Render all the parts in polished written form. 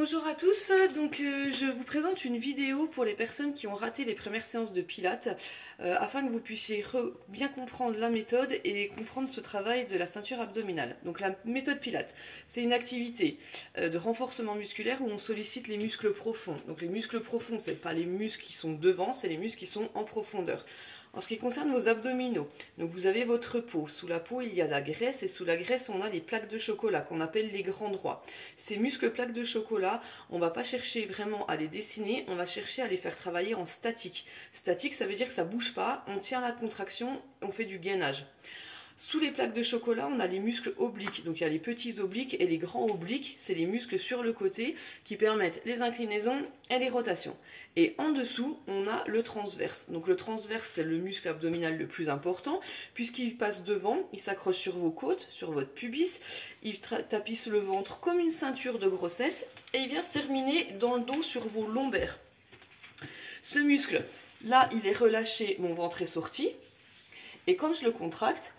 Bonjour à tous, je vous présente une vidéo pour les personnes qui ont raté les premières séances de pilates afin que vous puissiez bien comprendre la méthode et comprendre ce travail de la ceinture abdominale. Donc la méthode pilates, c'est une activité de renforcement musculaire où on sollicite les muscles profonds. Donc les muscles profonds, ce n'est pas les muscles qui sont devant, c'est les muscles qui sont en profondeur. En ce qui concerne vos abdominaux, donc vous avez votre peau. Sous la peau, il y a la graisse et sous la graisse, on a les plaques de chocolat qu'on appelle les grands droits. Ces muscles plaques de chocolat, on ne va pas chercher vraiment à les dessiner, on va chercher à les faire travailler en statique. Statique, ça veut dire que ça ne bouge pas, on tient la contraction, on fait du gainage. Sous les plaques de chocolat, on a les muscles obliques. Donc il y a les petits obliques et les grands obliques. C'est les muscles sur le côté qui permettent les inclinaisons et les rotations. Et en dessous, on a le transverse. Donc le transverse, c'est le muscle abdominal le plus important puisqu'il passe devant, il s'accroche sur vos côtes, sur votre pubis. Il tapisse le ventre comme une ceinture de grossesse et il vient se terminer dans le dos sur vos lombaires. Ce muscle, là, il est relâché, mon ventre est sorti. Et quand je le contracte,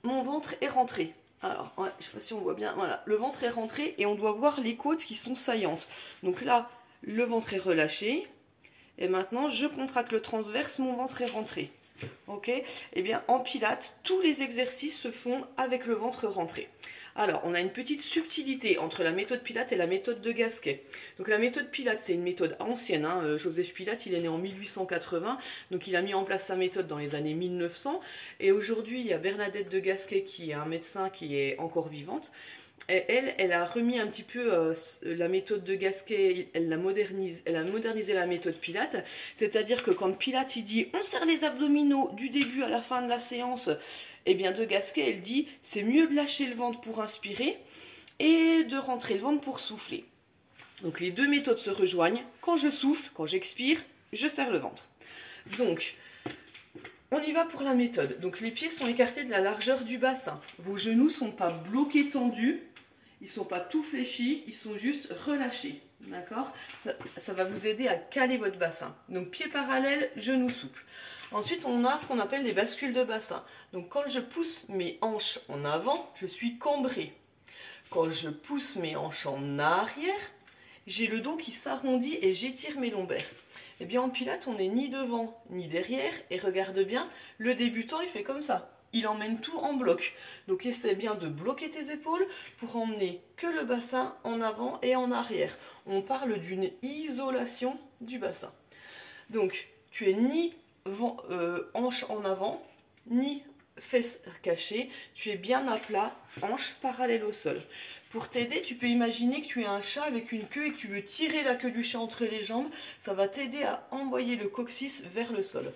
mon ventre est rentré. Alors, ouais, je ne sais pas si on voit bien. Voilà, le ventre est rentré et on doit voir les côtes qui sont saillantes. Donc là, le ventre est relâché. Et maintenant, je contracte le transverse, mon ventre est rentré. Ok? Eh bien, en pilates, tous les exercices se font avec le ventre rentré. Alors, on a une petite subtilité entre la méthode Pilates et la méthode de Gasquet. Donc la méthode Pilates, c'est une méthode ancienne. Joseph Pilates, il est né en 1880, donc il a mis en place sa méthode dans les années 1900. Et aujourd'hui, il y a Bernadette de Gasquet, qui est un médecin qui est encore vivante. Et elle a remis un petit peu la méthode de Gasquet, elle a modernisé la méthode Pilates. C'est-à-dire que quand Pilates, il dit « on serre les abdominaux du début à la fin de la séance », eh bien de Gasquet, elle dit c'est mieux de lâcher le ventre pour inspirer et de rentrer le ventre pour souffler. Donc les deux méthodes se rejoignent. Quand je souffle, quand j'expire, je serre le ventre. Donc on y va pour la méthode. Donc les pieds sont écartés de la largeur du bassin. Vos genoux ne sont pas bloqués tendus, ils ne sont pas tout fléchis, ils sont juste relâchés. D'accord? Ça va vous aider à caler votre bassin. Donc pieds parallèles, genoux souples. Ensuite, on a ce qu'on appelle les bascules de bassin. Donc, quand je pousse mes hanches en avant, je suis cambrée. Quand je pousse mes hanches en arrière, j'ai le dos qui s'arrondit et j'étire mes lombaires. Eh bien, en pilates, on n'est ni devant ni derrière. Et regarde bien, le débutant, il fait comme ça. Il emmène tout en bloc. Donc, essaie bien de bloquer tes épaules pour emmener que le bassin en avant et en arrière. On parle d'une isolation du bassin. Donc, tu es ni hanche en avant, ni fesses cachées, tu es bien à plat, hanche parallèle au sol. Pour t'aider, tu peux imaginer que tu es un chat avec une queue et que tu veux tirer la queue du chat entre les jambes, ça va t'aider à envoyer le coccyx vers le sol.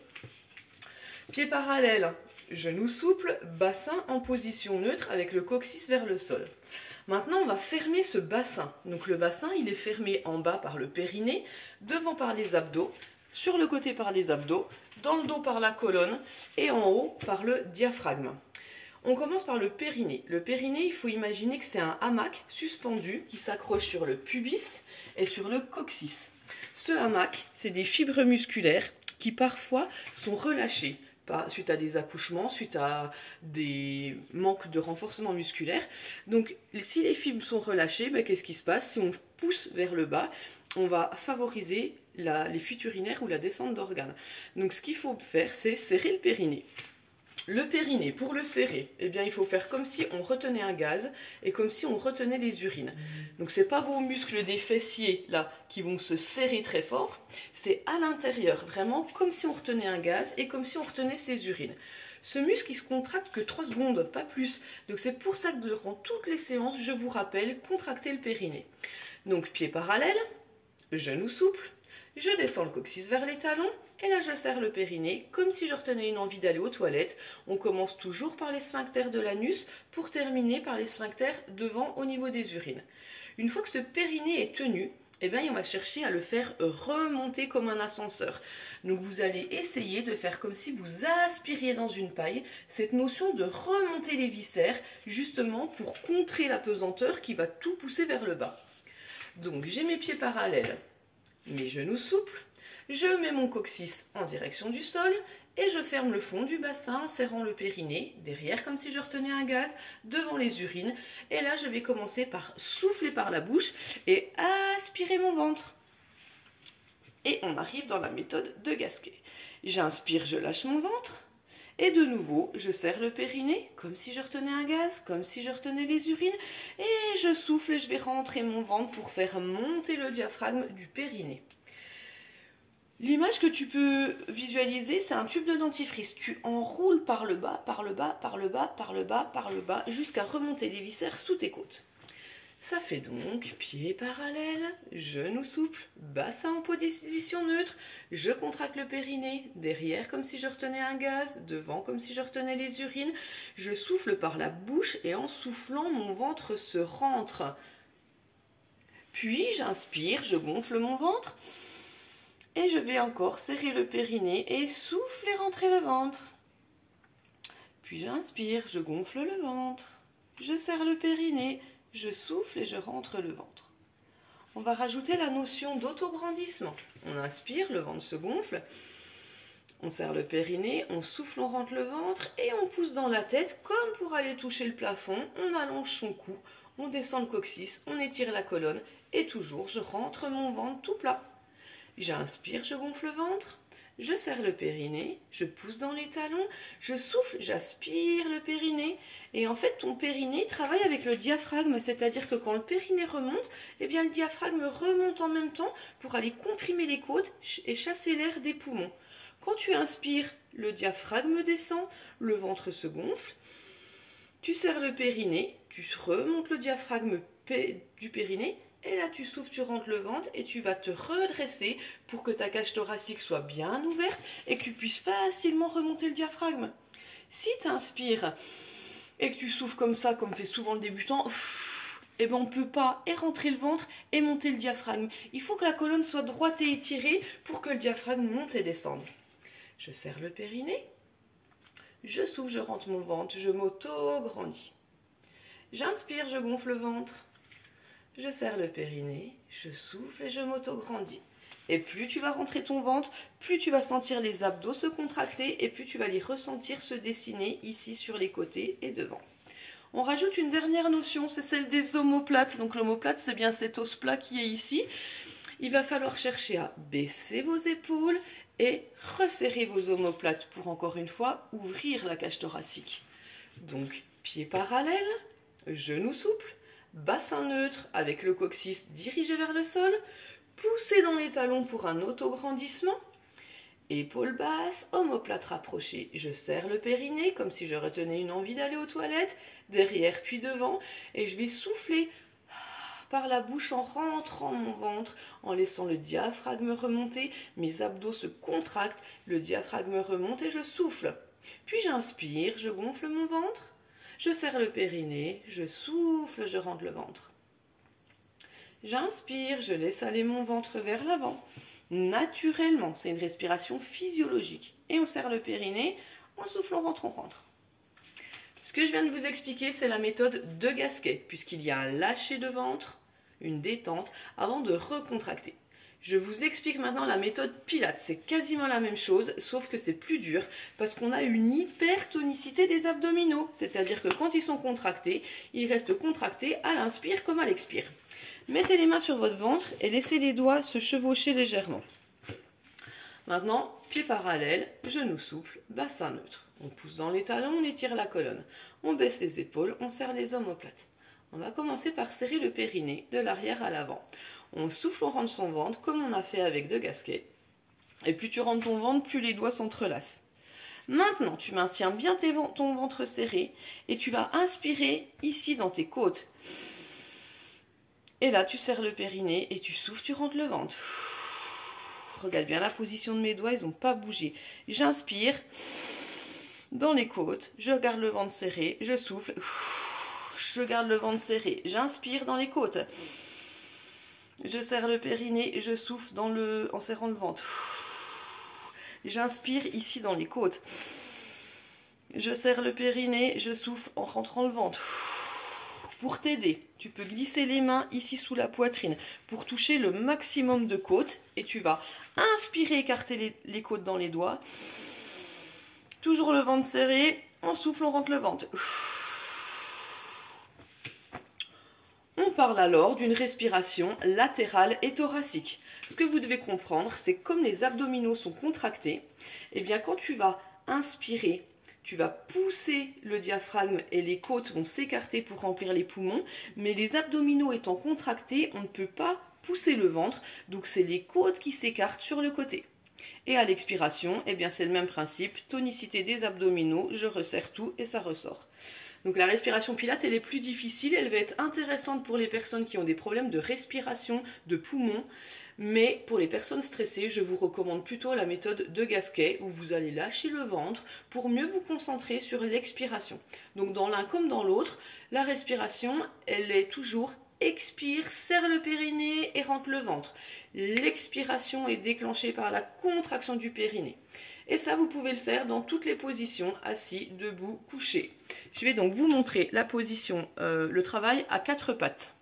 Pieds parallèles, genoux souples, bassin en position neutre avec le coccyx vers le sol. Maintenant, on va fermer ce bassin. Donc le bassin, il est fermé en bas par le périnée, devant par les abdos, sur le côté par les abdos, dans le dos par la colonne et en haut par le diaphragme. On commence par le périnée. Le périnée, il faut imaginer que c'est un hamac suspendu qui s'accroche sur le pubis et sur le coccyx. Ce hamac, c'est des fibres musculaires qui parfois sont relâchées suite à des accouchements, suite à des manques de renforcement musculaire. Donc, si les fibres sont relâchées, ben, qu'est-ce qui se passe? Si on pousse vers le bas, on va favoriser les fuites urinaires ou la descente d'organes. Donc ce qu'il faut faire, c'est serrer le périnée. Le périnée, pour le serrer, eh bien, il faut faire comme si on retenait un gaz et comme si on retenait les urines. Donc ce n'est pas vos muscles des fessiers là qui vont se serrer très fort, c'est à l'intérieur, vraiment comme si on retenait un gaz et comme si on retenait ses urines. Ce muscle, il se contracte que 3 secondes, pas plus. Donc c'est pour ça que durant toutes les séances, je vous rappelle, contractez le périnée. Donc pieds parallèles, genoux souples, je descends le coccyx vers les talons et là je serre le périnée comme si je retenais une envie d'aller aux toilettes. On commence toujours par les sphincters de l'anus pour terminer par les sphincters devant au niveau des urines. Une fois que ce périnée est tenu, eh bien, on va chercher à le faire remonter comme un ascenseur. Donc vous allez essayer de faire comme si vous aspiriez dans une paille, cette notion de remonter les viscères justement pour contrer la pesanteur qui va tout pousser vers le bas. Donc j'ai mes pieds parallèles, mes genoux souples, je mets mon coccyx en direction du sol et je ferme le fond du bassin en serrant le périnée, derrière comme si je retenais un gaz, devant les urines. Et là je vais commencer par souffler par la bouche et aspirer aspirer mon ventre. Et on arrive dans la méthode de Gasquet. J'inspire, je lâche mon ventre. Et de nouveau, je serre le périnée, comme si je retenais un gaz, comme si je retenais les urines. Et je souffle et je vais rentrer mon ventre pour faire monter le diaphragme du périnée. L'image que tu peux visualiser, c'est un tube de dentifrice. Tu enroules par le bas, par le bas, par le bas, par le bas, par le bas, jusqu'à remonter les viscères sous tes côtes. Ça fait donc pieds parallèles, genoux souples, bassin en position neutre, je contracte le périnée, derrière comme si je retenais un gaz, devant comme si je retenais les urines, je souffle par la bouche et en soufflant, mon ventre se rentre. Puis j'inspire, je gonfle mon ventre et je vais encore serrer le périnée et souffle et rentrer le ventre. Puis j'inspire, je gonfle le ventre, je serre le périnée, je souffle et je rentre le ventre. On va rajouter la notion d'autograndissement. On inspire, le ventre se gonfle, on serre le périnée, on souffle, on rentre le ventre et on pousse dans la tête comme pour aller toucher le plafond. On allonge son cou, on descend le coccyx, on étire la colonne et toujours je rentre mon ventre tout plat. J'inspire, je gonfle le ventre. Je serre le périnée, je pousse dans les talons, je souffle, j'aspire le périnée. Et en fait, ton périnée travaille avec le diaphragme, c'est-à-dire que quand le périnée remonte, eh bien, le diaphragme remonte en même temps pour aller comprimer les côtes et chasser l'air des poumons. Quand tu inspires, le diaphragme descend, le ventre se gonfle. Tu serres le périnée, tu remontes le diaphragme du périnée. Et là, tu souffles, tu rentres le ventre et tu vas te redresser pour que ta cage thoracique soit bien ouverte et que tu puisses facilement remonter le diaphragme. Si tu inspires et que tu souffles comme ça, comme fait souvent le débutant, eh ben on ne peut pas et rentrer le ventre et monter le diaphragme. Il faut que la colonne soit droite et étirée pour que le diaphragme monte et descende. Je serre le périnée, je souffle, je rentre mon ventre, je m'auto-grandis. J'inspire, je gonfle le ventre. Je serre le périnée, je souffle et je m'auto-grandis. Et plus tu vas rentrer ton ventre, plus tu vas sentir les abdos se contracter et plus tu vas les ressentir se dessiner ici sur les côtés et devant. On rajoute une dernière notion, c'est celle des omoplates. Donc l'omoplate, c'est bien cet os plat qui est ici. Il va falloir chercher à baisser vos épaules et resserrer vos omoplates pour encore une fois ouvrir la cage thoracique. Donc pieds parallèles, genoux souples. Bassin neutre avec le coccyx dirigé vers le sol, poussez dans les talons pour un autograndissement, épaules basses, omoplate rapprochée, je serre le périnée comme si je retenais une envie d'aller aux toilettes, derrière puis devant, et je vais souffler par la bouche en rentrant mon ventre, en laissant le diaphragme remonter, mes abdos se contractent, le diaphragme remonte et je souffle. Puis j'inspire, je gonfle mon ventre. Je serre le périnée, je souffle, je rentre le ventre. J'inspire, je laisse aller mon ventre vers l'avant. Naturellement, c'est une respiration physiologique. Et on serre le périnée, on souffle, on rentre, on rentre. Ce que je viens de vous expliquer, c'est la méthode de Gasquet, puisqu'il y a un lâcher de ventre, une détente, avant de recontracter. Je vous explique maintenant la méthode Pilates. C'est quasiment la même chose, sauf que c'est plus dur parce qu'on a une hypertonicité des abdominaux. C'est-à-dire que quand ils sont contractés, ils restent contractés à l'inspire comme à l'expire. Mettez les mains sur votre ventre et laissez les doigts se chevaucher légèrement. Maintenant, pieds parallèles, genoux souples, bassin neutre. On pousse dans les talons, on étire la colonne. On baisse les épaules, on serre les omoplates. On va commencer par serrer le périnée de l'arrière à l'avant. On souffle, on rentre son ventre, comme on a fait avec de Gasquet. Et plus tu rentres ton ventre, plus les doigts s'entrelacent. Maintenant, tu maintiens bien ton ventre serré et tu vas inspirer ici dans tes côtes. Et là, tu serres le périnée et tu souffles, tu rentres le ventre. Regarde bien la position de mes doigts, ils n'ont pas bougé. J'inspire dans les côtes, je garde le ventre serré, je souffle, je garde le ventre serré, j'inspire dans les côtes. Je serre le périnée, je souffle en serrant le ventre. J'inspire ici dans les côtes. Je serre le périnée, je souffle en rentrant le ventre. Pour t'aider, tu peux glisser les mains ici sous la poitrine pour toucher le maximum de côtes. Et tu vas inspirer, écarter les côtes dans les doigts. Toujours le ventre serré, on souffle, on rentre le ventre. On parle alors d'une respiration latérale et thoracique. Ce que vous devez comprendre, c'est que comme les abdominaux sont contractés, eh bien quand tu vas inspirer, tu vas pousser le diaphragme et les côtes vont s'écarter pour remplir les poumons, mais les abdominaux étant contractés, on ne peut pas pousser le ventre, donc c'est les côtes qui s'écartent sur le côté. Et à l'expiration, eh bien c'est le même principe, tonicité des abdominaux, je resserre tout et ça ressort. Donc la respiration Pilates, elle est plus difficile, elle va être intéressante pour les personnes qui ont des problèmes de respiration, de poumons, mais pour les personnes stressées, je vous recommande plutôt la méthode de Gasquet où vous allez lâcher le ventre pour mieux vous concentrer sur l'expiration. Donc dans l'un comme dans l'autre, la respiration, elle est toujours expire, serre le périnée et rentre le ventre. L'expiration est déclenchée par la contraction du périnée. Et ça, vous pouvez le faire dans toutes les positions, assis, debout, couché. Je vais donc vous montrer la position, le travail à 4 pattes.